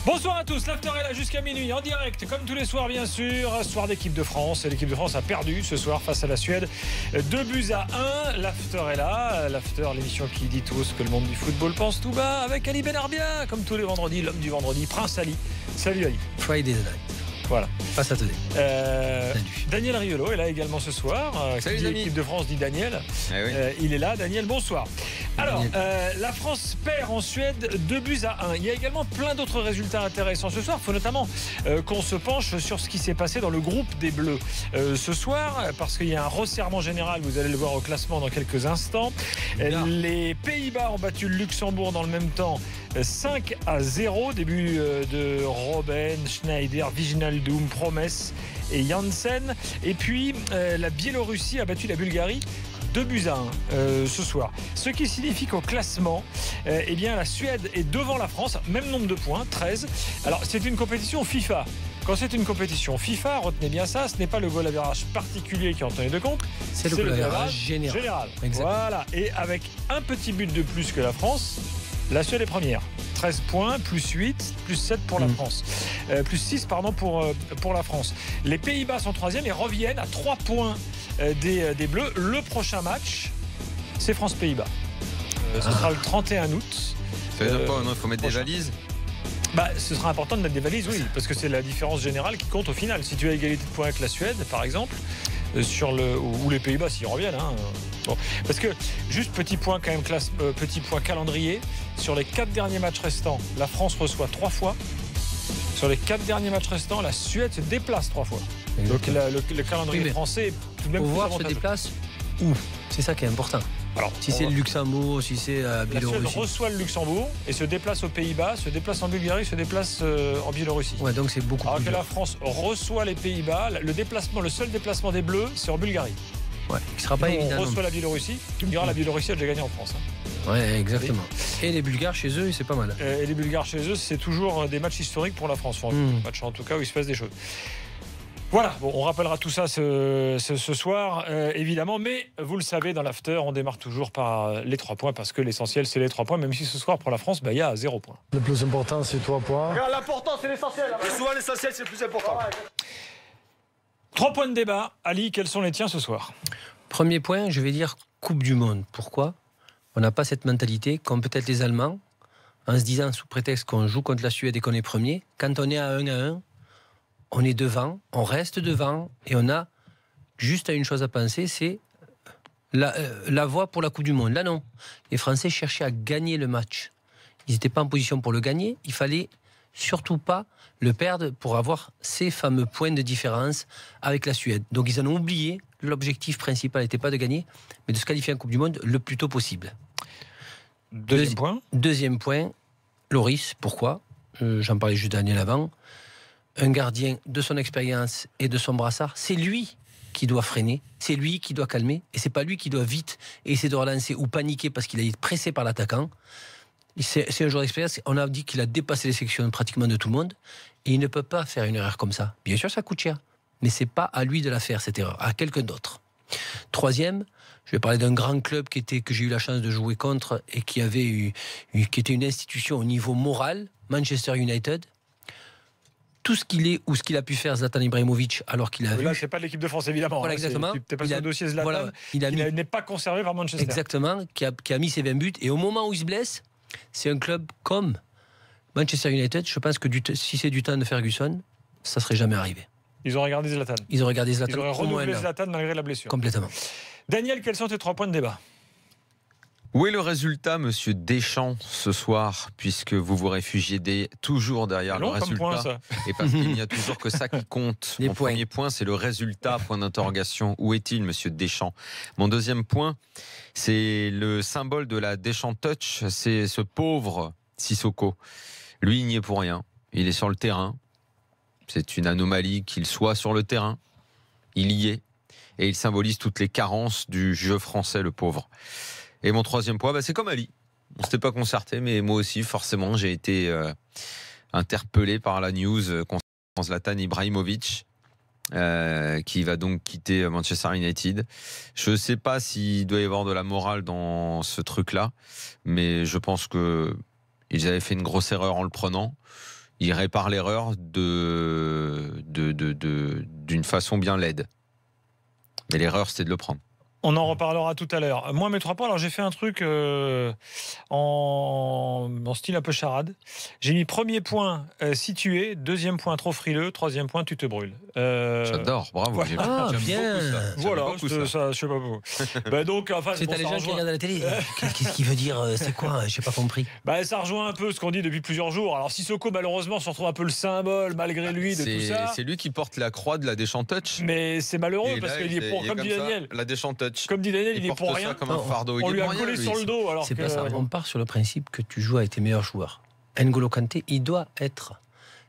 Bonsoir à tous, l'after est là jusqu'à minuit en direct comme tous les soirs bien sûr, soir d'équipe de France, et l'équipe de France a perdu ce soir face à la Suède, 2-1, l'after est là, l'after, l'émission qui dit tout ce que le monde du football pense tout bas, avec Ali Benarbia, comme tous les vendredis, l'homme du vendredi, Prince Ali. Salut Ali. Friday night. Voilà. Pas Saturday. Daniel Riolo est là également ce soir. Salut Dani. L'équipe de France dit Daniel. Eh oui. Il est là, Daniel, bonsoir. Alors, la France perd en Suède 2-1. Il y a également plein d'autres résultats intéressants ce soir. Il faut notamment qu'on se penche sur ce qui s'est passé dans le groupe des Bleus ce soir, parce qu'il y a un resserrement général, vous allez le voir au classement dans quelques instants. Les Pays-Bas ont battu le Luxembourg dans le même temps, 5-0, début de Robben, Schneider, Wijnaldum, Promesse et Janssen. Et puis la Biélorussie a battu la Bulgarie 2-1 ce soir. Ce qui signifie qu'au classement, eh bien, la Suède est devant la France, même nombre de points, 13. Alors c'est une compétition FIFA. Quand c'est une compétition FIFA, retenez bien ça, ce n'est pas le goal average particulier qui est en tenue de compte, c'est le goal average général. Voilà. Et avec un petit but de plus que la France, la Suède est première. 13 points, plus 8, plus 7 pour la France. Plus 6, pardon, pour la France. Les Pays-Bas sont troisième et reviennent à 3 points des Bleus. Le prochain match, c'est France-Pays-Bas. Ce sera le 31 août. Ça veut dire quoi? Il faut mettre des valises? Ce sera important de mettre des valises, oui, parce que c'est la différence générale qui compte au final. Si tu as égalité de points avec la Suède, par exemple, ou les Pays-Bas s'ils reviennent. Bon. Parce que, juste petit point quand même, petit point calendrier, sur les 4 derniers matchs restants, la France reçoit 3 fois. Sur les 4 derniers matchs restants, la Suède se déplace 3 fois. Exactement. Donc le calendrier français est tout de même plus avantageux. Se déplace où? C'est ça qui est important. Alors, si c'est le Luxembourg, si c'est la Biélorussie. La Suède reçoit le Luxembourg et se déplace aux Pays-Bas, se déplace en Bulgarie, se déplace en Biélorussie. Ouais, donc c'est beaucoup plus. Alors que la France reçoit les Pays-Bas, le seul déplacement des Bleus, c'est en Bulgarie. Ouais, qui sera pas évident. On reçoit la Biélorussie. Tu me diras, la Biélorussie a déjà gagné en France. Ouais, exactement. Et les Bulgares chez eux, c'est pas mal. Et les Bulgares chez eux, c'est toujours des matchs historiques pour la France. Enfin, match en tout cas où il se passe des choses. Voilà, bon, on rappellera tout ça ce soir, évidemment. Mais vous le savez, dans l'after, on démarre toujours par les 3 points, parce que l'essentiel, c'est les 3 points. Même si ce soir, pour la France, il y a 0 points. Le plus important, c'est 3 points. L'important, c'est l'essentiel. Et souvent, l'essentiel, c'est le plus important. 3 points de débat. Ali, quels sont les tiens ce soir? Premier point, je vais dire Coupe du Monde. Pourquoi? On n'a pas cette mentalité, comme peut-être les Allemands, en se disant, sous prétexte qu'on joue contre la Suède et qu'on est premier, quand on est à 1-1, on est devant, on reste devant, et on a juste une chose à penser, c'est la voie pour la Coupe du Monde. Là, non. Les Français cherchaient à gagner le match. Ils n'étaient pas en position pour le gagner. Il fallait surtout pas le perdre pour avoir ces fameux points de différence avec la Suède. Donc, ils en ont oublié. L'objectif principal n'était pas de gagner, mais de se qualifier en Coupe du Monde le plus tôt possible. Deuxième point, Loris. Pourquoi? J'en parlais juste Daniel avant. Un gardien de son expérience et de son brassard, c'est lui qui doit freiner, c'est lui qui doit calmer, et c'est pas lui qui doit vite essayer de relancer ou paniquer parce qu'il a été pressé par l'attaquant. C'est un joueur d'expérience. On a dit qu'il a dépassé les sections pratiquement de tout le monde, et il ne peut pas faire une erreur comme ça. Bien sûr, ça coûte cher, mais c'est pas à lui de la faire, cette erreur, à quelqu'un d'autre. Troisième, je vais parler d'un grand club que j'ai eu la chance de jouer contre et qui était une institution au niveau moral, Manchester United. Tout ce qu'il est ou ce qu'il a pu faire Zlatan Ibrahimovic alors qu'il a vu. Là, c'est pas l'équipe de France évidemment. Voilà, exactement. Tu pas sur le dossier Zlatan. Voilà, il n'est pas conservé par Manchester. Exactement, qui a mis ses 20 buts. Et au moment où il se blesse, c'est un club comme Manchester United. Je pense que si c'est du temps de Ferguson, ça serait jamais arrivé. Ils ont regardé Zlatan. Ils auraient renouvelé Zlatan malgré la blessure. Complètement. Daniel, quels sont tes 3 points de débat? Où est le résultat, monsieur Deschamps, ce soir, puisque vous vous réfugiez toujours derrière le résultat point, ça. Et parce qu'il n'y a toujours que ça qui compte. Mon premier point, c'est le résultat, point d'interrogation. Où est-il, monsieur Deschamps? Mon deuxième point, c'est le symbole de la Deschamps Touch, c'est ce pauvre Sissoko. Lui, il n'y est pour rien. Il est sur le terrain. C'est une anomalie qu'il soit sur le terrain. Il y est. Et il symbolise toutes les carences du jeu français, le pauvre. Et mon troisième point, c'est comme Ali. On ne s'était pas concerté, mais moi aussi, forcément, j'ai été interpellé par la news concernant Zlatan Ibrahimovic, qui va donc quitter Manchester United. Je ne sais pas s'il doit y avoir de la morale dans ce truc-là, mais je pense qu'ils avaient fait une grosse erreur en le prenant. il répare l'erreur d'une façon bien laide. Mais l'erreur, c'était de le prendre. On en reparlera tout à l'heure. Moi, mes 3 points, alors j'ai fait un truc en style un peu charade. J'ai mis premier point situé, deuxième point trop frileux, troisième point tu te brûles. J'adore, bravo. Voilà. J'aime bien. beaucoup ça. Voilà, je sais pas vous. Donc, enfin, c'est les gens qui regardent à la télé. Qu'est-ce qu'il veut dire? C'est quoi? J'ai pas compris. Ça rejoint un peu ce qu'on dit depuis plusieurs jours. Alors, Sissoko, malheureusement, se retrouve un peu le symbole, malgré lui, de tout ça. C'est lui qui porte la croix de la Deschamps Touch. Mais c'est malheureux parce qu'il est pour, comme dit Daniel. La Deschamps Touch. Comme dit Daniel, il est pour rien. Ça comme un fardeau. On lui a collé sur le dos. C'est pas ça. On part sur le principe que tu joues avec tes meilleurs joueurs. N'Golo Kanté, il doit être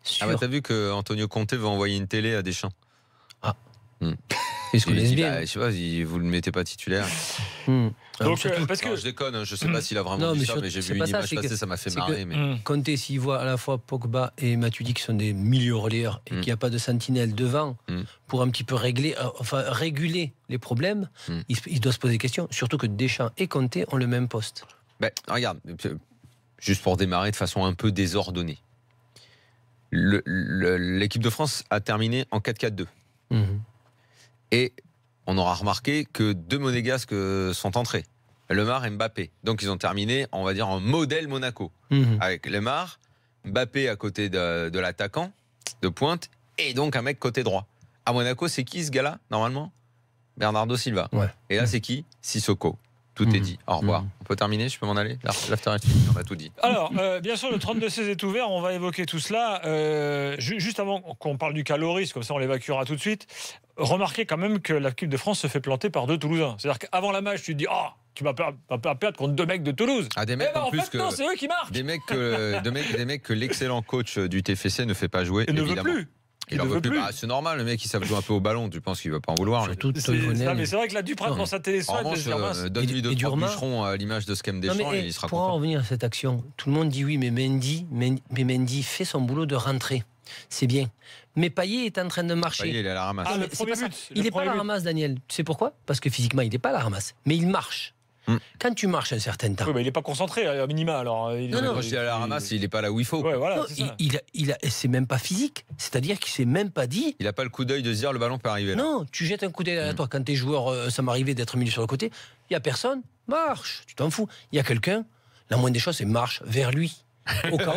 sûr. T'as vu que Antonio Conte veut envoyer une télé à Deschamps. Ils se connaissent bien. Je sais pas, vous le mettez pas titulaire. Donc, parce que je déconne, je sais pas s'il a vraiment dit ça, mais j'ai vu une image passer, ça m'a fait marrer. Conte, s'il voit à la fois Pogba et Matuidi qui sont des milieux relayeurs et qu'il n'y a pas de sentinelle devant pour un petit peu réguler les problèmes, il doit se poser des questions. Surtout que Deschamps et Conte ont le même poste. Regarde, juste pour démarrer de façon un peu désordonnée. L'équipe de France a terminé en 4-4-2. Et on aura remarqué que 2 Monégasques sont entrés. Lemar et Mbappé. Donc ils ont terminé, on va dire, en modèle Monaco. Avec Lemar, Mbappé à côté de l'attaquant, de pointe, et donc un mec côté droit. À Monaco, c'est qui ce gars-là, normalement? Bernardo Silva. Ouais. Et là, c'est qui? Sissoko. Tout est dit. Au revoir. On peut terminer? Je peux m'en aller? L'after est fini, on a tout dit. Alors, bien sûr, le 32-16 est ouvert. On va évoquer tout cela. Juste avant qu'on parle du cas Loris, comme ça on l'évacuera tout de suite. Remarquez quand même que l'équipe de France se fait planter par 2 Toulousains. C'est-à-dire qu'avant la match, tu te dis tu vas perdre contre 2 mecs de Toulouse. Des mecs en plus fait, non, c'est eux qui marquent. Des mecs que l'excellent coach du TFC ne fait pas jouer. Et ne évidemment. veut plus. Il en veut plus. C'est normal, le mec, il savent jouer un peu au ballon. Tu penses qu'il va pas en vouloir? Mais c'est vrai que là, Duprat dans sa télé, donne-lui 2-3 bûcherons à l'image de Scam Deschamps et il sera pour content. en revenir à cette action, tout le monde dit oui, mais Mendy fait son boulot de rentrée. C'est bien. Mais Payet est en train de marcher. Payet, il est à la ramasse. Il n'est pas à la ramasse, Daniel. Tu sais pourquoi? Parce que physiquement, il n'est pas à la ramasse. Mais il marche. Quand tu marches un certain temps. Oui, mais il n'est pas concentré à minima. Alors, moi, je dis à la ramasse, il n'est pas là où il faut. Ouais, voilà, c'est même pas physique. C'est-à-dire qu'il s'est même pas dit. Il n'a pas le coup d'œil de se dire le ballon peut arriver là. Non, tu jettes un coup d'œil derrière toi. Quand t'es joueur, ça m'arrivait d'être milieu sur le côté. Il n'y a personne. Marche. Tu t'en fous. Il y a quelqu'un. La moindre des choses, c'est marche vers lui. Au cas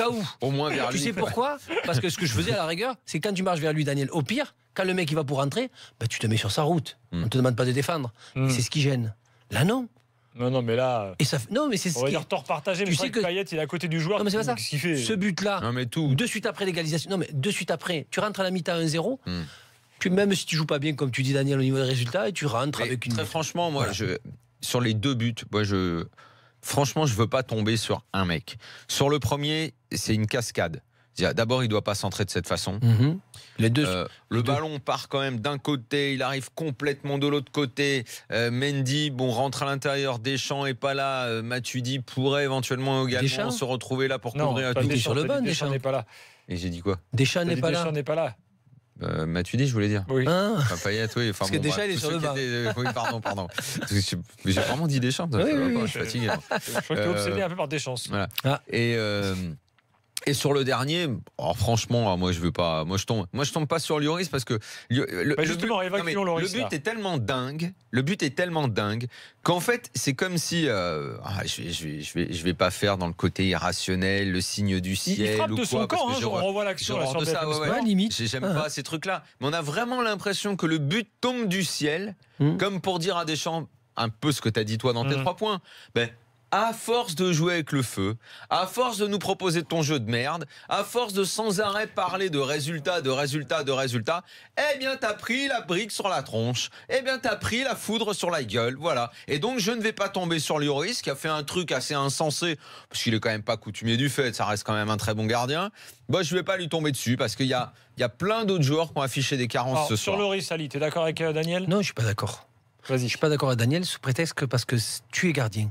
où. Au moins vers lui. Tu sais pourquoi? Parce que ce que je faisais à la rigueur, c'est quand tu marches vers lui, Daniel, au pire, quand le mec il va pour rentrer, tu te mets sur sa route. On ne te demande pas de défendre. C'est ce qui gêne. Là, non. Non, mais là. Non, mais c'est ce on va dire tort partagé, mais tu sais que Payet, il est à côté du joueur. Non, mais c'est pas ça. Qu'est-ce fait ce but-là, de suite après l'égalisation. Non, mais de suite après, tu rentres à la mi-temps 1-0. Puis même si tu joues pas bien, comme tu dis, Daniel, au niveau des résultats, et tu rentres avec une. Très franchement, moi, sur les 2 buts, franchement, je veux pas tomber sur un mec. Sur le premier, c'est une cascade. D'abord, il doit pas centrer de cette façon. Les deux. Le ballon part quand même d'un côté, il arrive complètement de l'autre côté. Mendy, rentre à l'intérieur. Deschamps est pas là. Matuidi pourrait éventuellement également se retrouver là pour couvrir tout. Sur le banc, Deschamps n'est pas là. Et j'ai dit quoi? Deschamps n'est pas là. Matuidi, je voulais dire. Oui. Payet, oui. Parce que Deschamps, il est sur le banc. Oui, pardon. J'ai vraiment dit Deschamps. Je suis fatigué. Je crois que tu es obsédé un peu par Deschamps. Voilà. Et sur le dernier, franchement, moi je veux pas. Moi je tombe pas sur Lloris parce que le but est tellement dingue. Le but est tellement dingue qu'en fait c'est comme si je vais pas faire dans le côté irrationnel, le signe du ciel. Il frappe ou de son camp. On revoit l'action sur ça. Limite. J'aime pas ces trucs-là. Mais on a vraiment l'impression que le but tombe du ciel, comme pour dire à Deschamps un peu ce que tu as dit toi dans tes 3 points. À force de jouer avec le feu, à force de nous proposer ton jeu de merde, à force de sans arrêt parler de résultats, eh bien t'as pris la brique sur la tronche, eh bien t'as pris la foudre sur la gueule, voilà. Et donc je ne vais pas tomber sur Lloris qui a fait un truc assez insensé, parce qu'il est quand même pas coutumier du fait, ça reste quand même un très bon gardien. Je vais pas lui tomber dessus parce qu'il y a plein d'autres joueurs qui ont affiché des carences ce soir. Sur Lloris, Ali, t'es d'accord avec Daniel? Non, je suis pas d'accord. Vas-y. Je suis pas d'accord avec Daniel sous prétexte que parce que tu es gardien.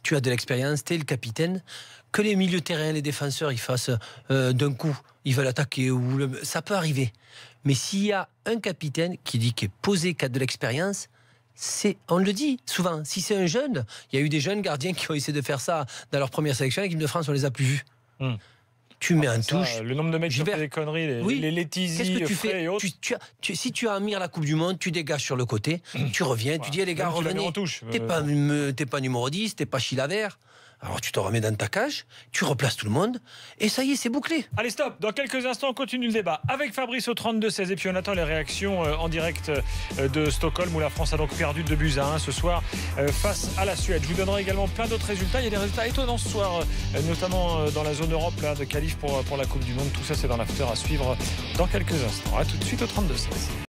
Tu as de l'expérience, tu es le capitaine. Que les milieux de terrain, les défenseurs, ils fassent d'un coup, ils veulent attaquer, ça peut arriver. Mais s'il y a un capitaine qui dit qu'il est posé, qui a de l'expérience, on le dit souvent. Si c'est un jeune, il y a eu des jeunes gardiens qui ont essayé de faire ça dans leur première sélection. L'équipe de France, on les a plus vus. tu mets un touche. Le nombre de mecs qui font des conneries, les Letizy, qu'est-ce que tu Frey fais et autres. Si tu as un mire la Coupe du Monde, tu dégages sur le côté, tu reviens, tu dis les gars, revenez. T'es pas numéro 10, t'es pas Chilavert. Alors tu te remets dans ta cage, tu replaces tout le monde, et ça y est, c'est bouclé. Allez, stop. Dans quelques instants, on continue le débat avec Fabrice au 32-16. Et puis on attend les réactions en direct de Stockholm, où la France a donc perdu 2-1 ce soir face à la Suède. Je vous donnerai également plein d'autres résultats. Il y a des résultats étonnants ce soir, notamment dans la zone Europe là, de qualif pour la Coupe du Monde. Tout ça, c'est dans l'after à suivre dans quelques instants. A tout de suite au 32-16.